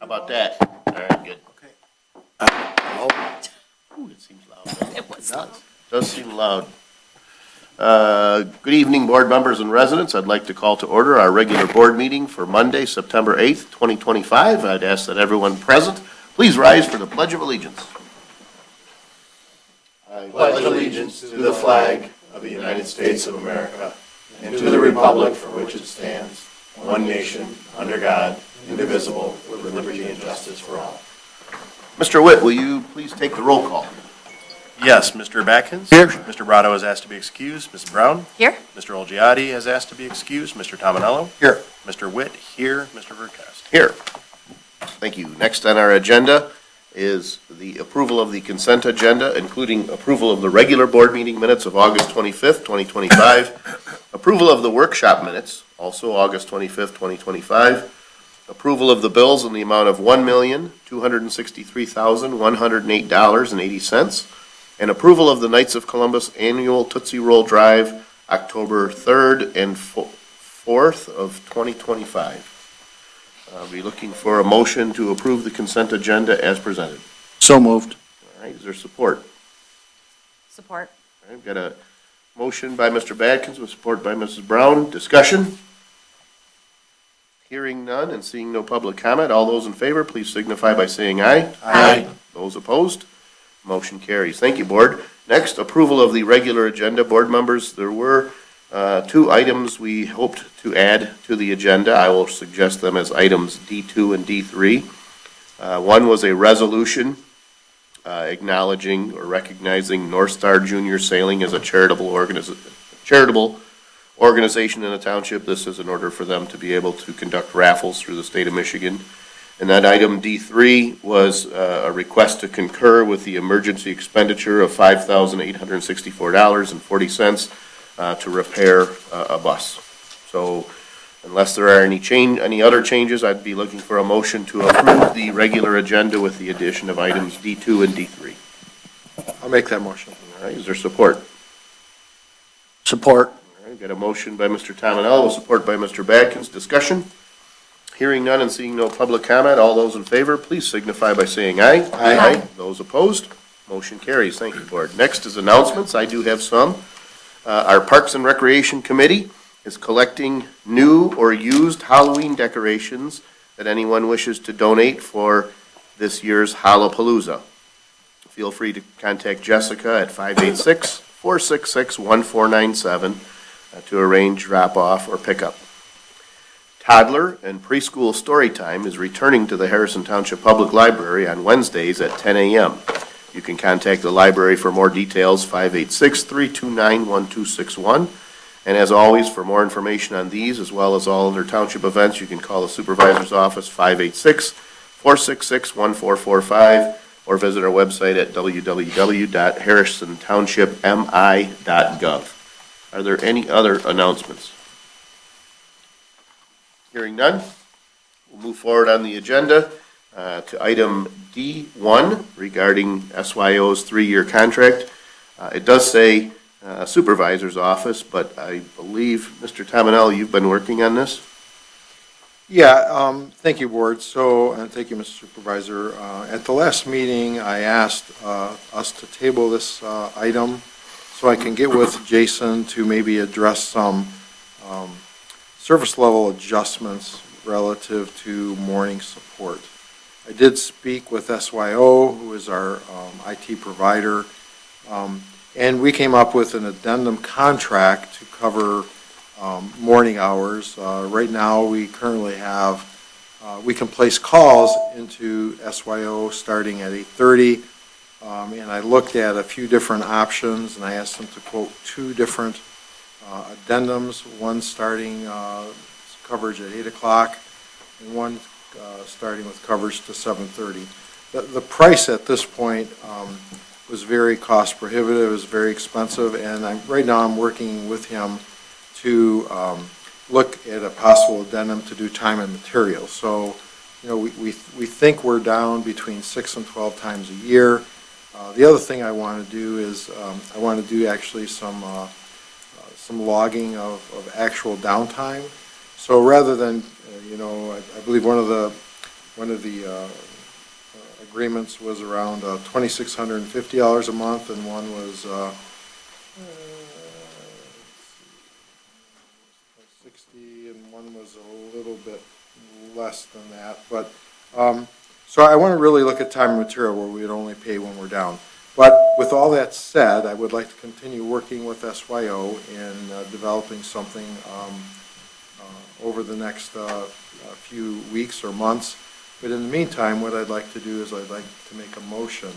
about that? All right, good. Okay. Ooh, it seems loud. It was loud. Does seem loud. Good evening, board members and residents. I'd like to call to order our regular board meeting for Monday, September 8th, 2025. I'd ask that everyone present please rise for the Pledge of Allegiance. I Pledge allegiance to the flag of the United States of America and to the republic for which it stands, one nation, under God, indivisible, with liberty and justice for all. Mr. Witt, will you please take the roll call? Yes, Mr. Batkins. Here. Mr. Brado has asked to be excused. Ms. Brown. Here? Mr. Olgiati has asked to be excused. Mr. Tominello. Here. Mr. Witt here. Mr. Verkast. Here. Thank you. Next on our agenda is the approval of the consent agenda, including approval of the regular board meeting minutes of August 25th, 2025, approval of the workshop minutes, also August 25th, 2025, approval of the bills in the amount of $1,263,108.80, and approval of the Knights of Columbus annual Tootsie Roll Drive, October 3rd and 4th of 2025. I'll be looking for a motion to approve the consent agenda as presented. So moved. All right, is there support? Support. All right, I've got a motion by Mr. Badkins with support by Mrs. Brown. Discussion? Hearing none and seeing no public comment, all those in favor, please signify by saying aye. Aye. Those opposed? Motion carries. Thank you, Board. Next, approval of the regular agenda. Board members, there were two items we hoped to add to the agenda. I will suggest them as items D2 and D3. One was a resolution acknowledging or recognizing North Star Junior Sailing as a charitable organization in the township. This is in order for them to be able to conduct raffles through the state of Michigan. And that item D3 was a request to concur with the emergency expenditure of $5,864.40 to repair a bus. So unless there are any other changes, I'd be looking for a motion to approve the regular agenda with the addition of items D2 and D3. I'll make that motion. All right, is there support? Support. All right, got a motion by Mr. Tominello, with support by Mr. Badkins. Discussion? Hearing none and seeing no public comment, all those in favor, please signify by saying aye. Aye. Those opposed? Motion carries. Thank you, Board. Next is announcements. I do have some. Our Parks and Recreation Committee is collecting new or used Halloween decorations that anyone wishes to donate for this year's Hallapalooza. Feel free to contact Jessica at 586-466-1497 to arrange drop-off or pickup. Toddler and preschool story time is returning to the Harrison Township Public Library on Wednesdays at 10 a.m. You can contact the library for more details, 586-329-1261. And as always, for more information on these as well as all other township events, you can call the supervisor's office, 586-466-1445, or visit our website at www.harrisontownshipmi.gov. Are there any other announcements? Hearing none, we'll move forward on the agenda to item D1 regarding SYO's 3-year contract. It does say supervisor's office, but I believe, Mr. Tominello, you've been working on this? Yeah, thank you, Board. And thank you, Mr. Supervisor. At the last meeting, I asked us to table this item so I can get with Jason to maybe address some service level adjustments relative to morning support. I did speak with SYO, who is our IT provider, and we came up with an addendum contract to cover morning hours. Right now, we currently have, we can place calls into SYO starting at 8:30, and I looked at a few different options, and I asked them to quote 2 different addendums, one starting coverage at 8 o'clock, and one starting with coverage to 7:30. The price at this point was very cost prohibitive, it was very expensive, and right now I'm working with him to look at a possible addendum to do time and material. So, you know, we think we're down between 6 and 12 times a year. The other thing I want to do is I want to do actually some logging of actual downtime. So rather than, I believe one of the one of the agreements was around $2,650 a month, and one was 60, and one was a little bit less than that. But so I want to really look at time and material where we would only pay when we're down. But with all that said, I would like to continue working with SYO in developing something over the next few weeks or months. But in the meantime, what I'd like to do is I'd like to make a motion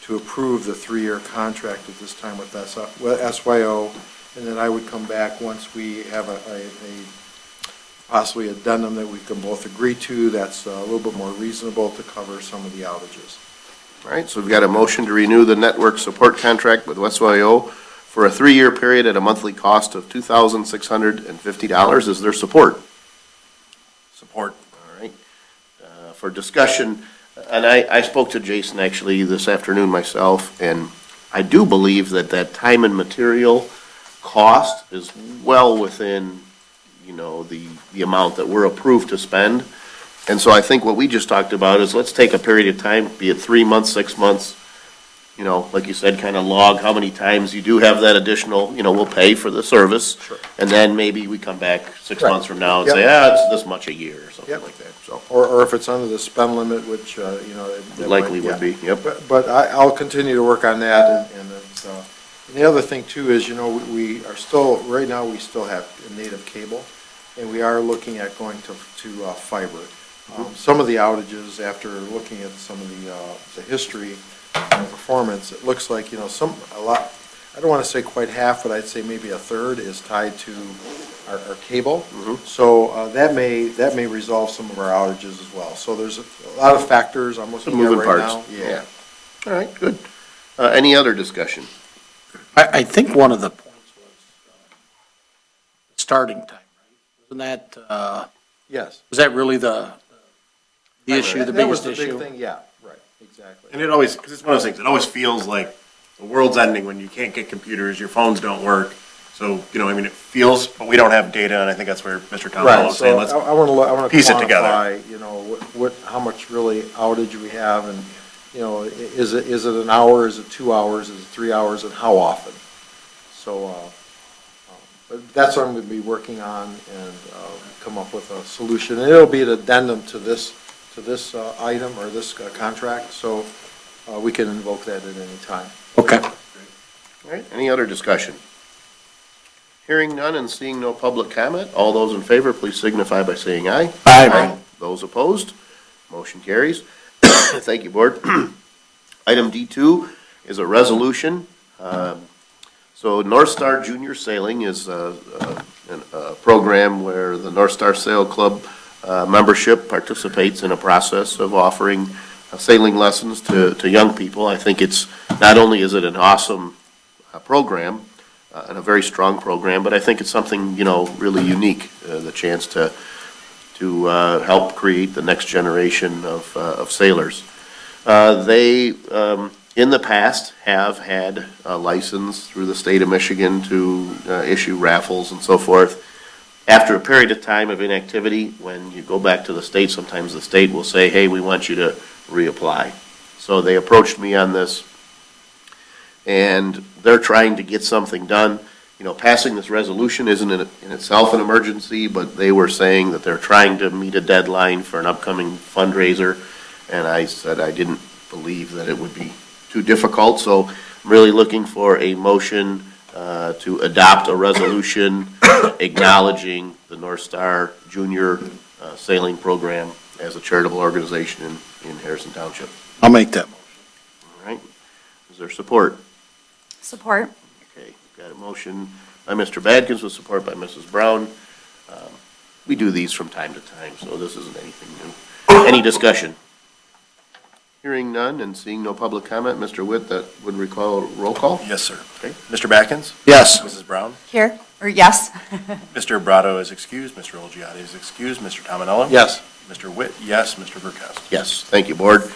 to approve the 3-year contract at this time with SYO, and then I would come back once we have a possibly addendum that we can both agree to that's a little bit more reasonable to cover some of the outages. All right, so we've got a motion to renew the network support contract with SYO for a 3-year period at a monthly cost of $2,650. Is there support? Support. All right. For discussion, and I spoke to Jason actually this afternoon myself, and I do believe that that time and material cost is well within, the amount that we're approved to spend. And so I think what we just talked about is let's take a period of time, be it 3 months, 6 months, like you said, kind of log how many times you do have that additional, we'll pay for the service. Sure. And then maybe we come back 6 Right. months from now and Yep. say, it's this much a year or something Yep. like that, so. Or if it's under the spend limit, which, that Likely might- would be, yep. But I'll continue to work on that, and it's, and the other thing too is, we are still, right now, we still have native cable, and we are looking at going to fiber. Some of the outages, after looking at some of the history and performance, it looks like, a lot, I don't want to say quite half, but I'd say maybe a third is tied to our cable. So that may resolve some of our outages as well. So there's a lot of factors I'm looking at moving right parts. now. Yeah. All right, good. Any other discussion? I think one of the points was starting time, right? Wasn't that, Yes. was that really the issue, the That was biggest the big issue? thing, yeah, right, exactly. And it always, because it's one of those things, it always feels like the world's ending when you can't get computers, your phones don't work. So, it feels, but we don't have data, and I think that's where Mr. Tom Right, was saying, so let's, I want to piece it together. quantify, how much really outage we have, and, is it an hour, is it 2 hours, is it 3 hours, and how often? So, but that's what I'm going to be working on, and come up with a solution. And it'll be an addendum to this item or this contract, so we can invoke that at any time. Okay. All right, any other discussion? Hearing none and seeing no public comment, all those in favor, please signify by saying aye. Aye. Those opposed, motion carries. Thank you, Board. Item D2 is a resolution. So North Star Junior Sailing is a program where the North Star Sail Club membership participates in a process of offering sailing lessons to young people. I think it's, not only is it an awesome program, and a very strong program, but I think it's something, really unique, the chance to help create the next generation of sailors. They, in the past, have had a license through the state of Michigan to issue raffles and so forth. After a period of time of inactivity, when you go back to the state, sometimes the state will say, hey, we want you to reapply. So they approached me on this, and they're trying to get something done. Passing this resolution isn't in itself an emergency, but they were saying that they're trying to meet a deadline for an upcoming fundraiser, and I said I didn't believe that it would be too difficult, so I'm really looking for a motion to adopt a resolution acknowledging the North Star Junior Sailing Program as a charitable organization in Harrison Township. I'll make that motion. All right, is there support? Support. Okay, got a motion by Mr. Badkins with support by Mrs. Brown. We do these from time to time, so this isn't anything new. Any discussion? Hearing none and seeing no public comment, Mr. Witt, that would recall roll call? yes, sir. Okay. Mr. Batkins? Yes. Mrs. Brown? Here, or yes. Mr. Brado is excused, Mr. Olgiati is excused, Mr. Tominello? Yes. Mr. Witt, yes, Mr. Burkowski? Yes, thank you, Board.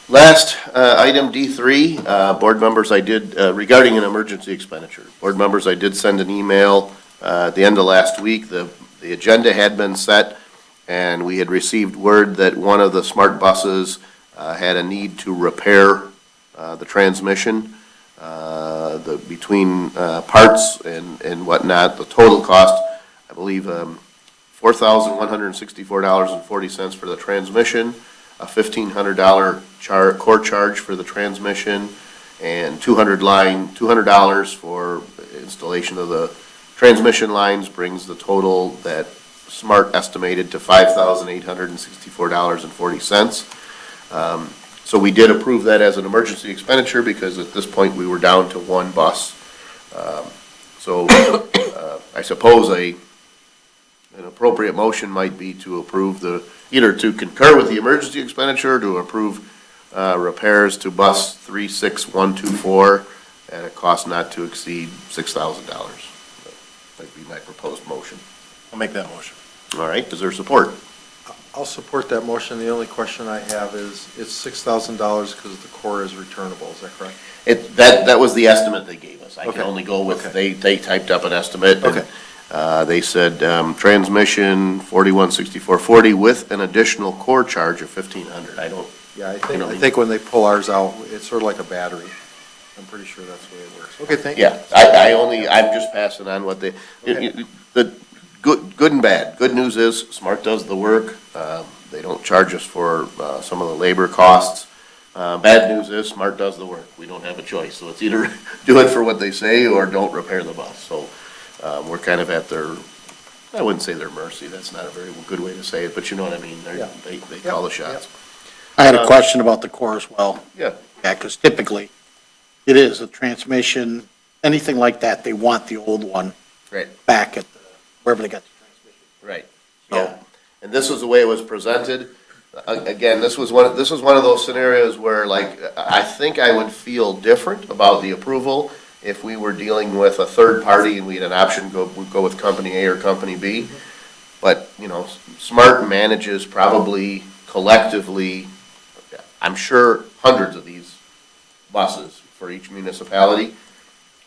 Last item, D3, board members, I did, regarding an emergency expenditure. Board members, I did send an email at the end of last week. The agenda had been set, and we had received word that one of the smart buses had a need to repair the transmission. Between parts and whatnot, the total cost, I believe, $4,164.40 for the transmission, a $1,500 core charge for the transmission, and $200 for installation of the transmission lines brings the total that Smart estimated to $5,864.40. So we did approve that as an emergency expenditure because at this point we were down to one bus. I suppose an appropriate motion might be to approve either to concur with the emergency expenditure, or to approve repairs to bus 36124 at a cost not to exceed $6,000. That'd be my proposed motion. I'll make that motion. All right, is there support? I'll support that motion. The only question I have is, it's $6,000 because the core is returnable, is that correct? That was the estimate they gave us. I can Okay. only go with, Okay. they typed up an estimate. and, Okay. They said, transmission 416440 with an additional core charge of 1,500. I don't, Yeah, You know, I think when they pull ours out, it's sort of like a battery. I'm pretty sure that's the way it works. Okay, thank you. yeah, I'm just passing on what the good and bad. Good news is Smart does the work. They don't charge us for some of the labor costs. Bad news is Smart does the work. We don't have a choice. So it's either do it for what they say or don't repair the bus. So we're kind of at their, I wouldn't say their mercy. That's not a very good way to say it, but you know what I mean. Yeah. They call the shots. I had a question about the core as well. Yeah. Yeah, because typically, it is a transmission, anything like that, they want the old one Right. back at wherever they got the transmission. Right, So- yeah. And this was the way it was presented. Again, this was one of those scenarios where, like, I think I would feel different about the approval if we were dealing with a third party and we had an option, we'd go with company A or company B. But, Smart manages probably collectively, I'm sure, hundreds of these buses for each municipality.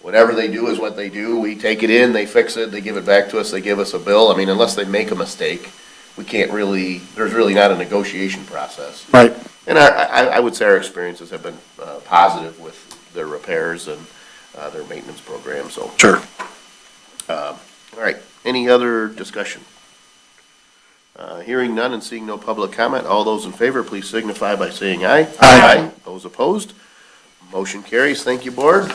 Whatever they do is what they do. We take it in, they fix it, they give it back to us, they give us a bill. I mean, unless they make a mistake, we can't really, there's really not a negotiation process. Right. And I would say our experiences have been positive with their repairs and their maintenance program, so. Sure. All right, any other discussion? Hearing none and seeing no public comment, all those in favor, please signify by saying aye. Aye. Those opposed? Motion carries. Thank you, Board.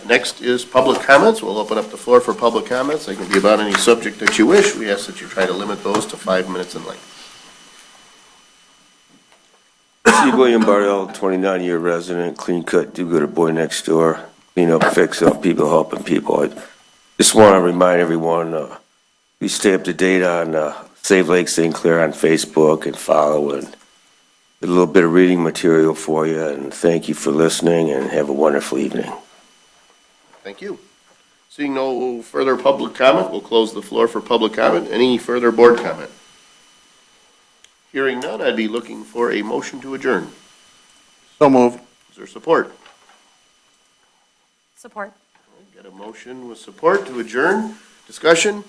Next is public comments. We'll open up the floor for public comments. They can be about any subject that you wish. We ask that you try to limit those to 5 minutes in length. C. William Bardell, 29-year resident, clean cut, do-gooder boy next door, clean up, fix up, people helping people. I just want to remind everyone, we stay up to date on Save Lake St. Clair on Facebook and follow, and a little bit of reading material for you, and thank you for listening, and have a wonderful evening. Thank you. Seeing no further public comment, we'll close the floor for public comment. Any further board comment? Hearing none, I'd be looking for a motion to adjourn. So moved. Is there support? Support. Got a motion with support to adjourn. Discussion?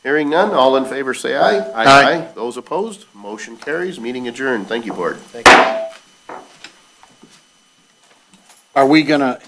Hearing none, all in favor say aye. Aye. Those opposed? Motion carries. Meeting adjourned. Thank you, Board. Thank you. Are we gonna,